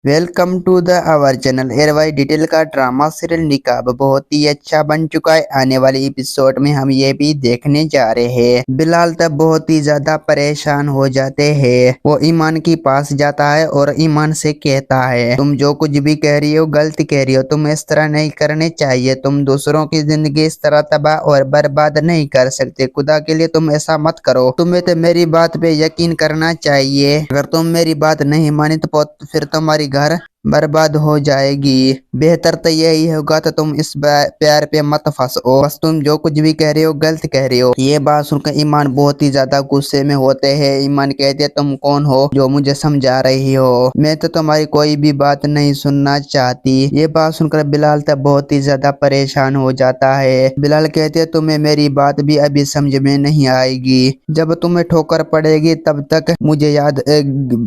Welcome to the our channel ARY digital का drama serial Niqab बहुत ही अच्छा बन चुका है। आने वाले एपिसोड में हम ये भी देखने जा रहे हैं। बिलाल तब बहुत ही ज्यादा परेशान हो जाते हैं। वो ईमान के पास जाता है और ईमान से कहता है, तुम जो कुछ भी कह रही हो गलत कह रही हो, तुम इस तरह नहीं करने चाहिए। तुम दूसरों की जिंदगी इस तरह तबाह और बर्बाद नहीं कर सकते। खुदा के लिए तुम ऐसा मत करो। तुम्हें तो मेरी बात पे यकीन करना चाहिए। अगर तुम मेरी बात नहीं मानी तो फिर तुम्हारी घर बर्बाद हो जाएगी। बेहतर तो यही होगा तो तुम इस प्यार पे मत फंसो। बस तुम जो कुछ भी कह रहे हो गलत कह रहे हो। ये बात सुनकर ईमान बहुत ही ज्यादा गुस्से में होते हैं। ईमान कहते तुम कौन हो जो मुझे समझा रही हो? मैं तो तुम्हारी कोई भी बात नहीं सुनना चाहती। ये बात सुनकर बिलाल तब बहुत ही ज्यादा परेशान हो जाता है। बिलाल कहते तुम्हें मेरी बात भी अभी समझ में नहीं आएगी। जब तुम्हें ठोकर पड़ेगी तब तक मुझे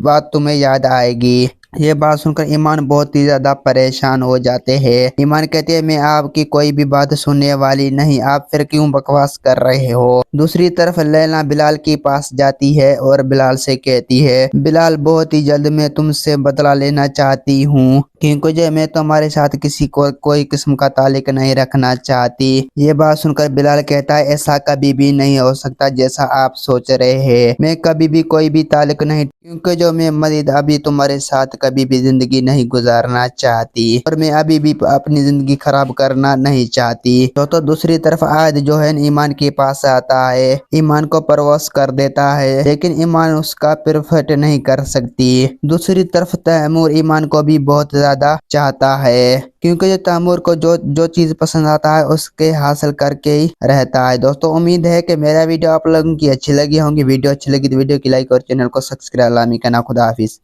बात तुम्हें याद आएगी। ये बात सुनकर ईमान बहुत ही ज्यादा परेशान हो जाते हैं। ईमान कहते हैं मैं आपकी कोई भी बात सुनने वाली नहीं, आप फिर क्यों बकवास कर रहे हो? दूसरी तरफ लैला बिलाल के पास जाती है और बिलाल से कहती है, बिलाल बहुत ही जल्द मैं तुमसे बदला लेना चाहती हूँ, क्योंकि जो मैं तुम्हारे साथ किसी को कोई किस्म का ताल्लुक नहीं रखना चाहती। ये बात सुनकर बिलाल कहता है ऐसा कभी भी नहीं हो सकता जैसा आप सोच रहे हैं। मैं कभी भी कोई भी ताल्लुक नहीं, क्योंकि जो मैं मजीद अभी तुम्हारे साथ कभी भी जिंदगी नहीं गुजारना चाहती और मैं अभी भी अपनी जिंदगी खराब करना नहीं चाहती। तो दूसरी तरफ आज जो है ईमान के पास आता है, ईमान को परवश कर देता है, लेकिन ईमान उसका परफेक्ट नहीं कर सकती। दूसरी तरफ तैमूर ईमान को भी बहुत ज्यादा चाहता है, क्योंकि जो तैमूर को जो जो चीज पसंद आता है उसके हासिल करके ही रहता है। दोस्तों उम्मीद है कि मेरा वीडियो आप लोगों की अच्छी लगी होंगी। वीडियो अच्छी लगी तो वीडियो की लाइक और चैनल को सब्सक्राइब लामी करना। खुदा हाफिज।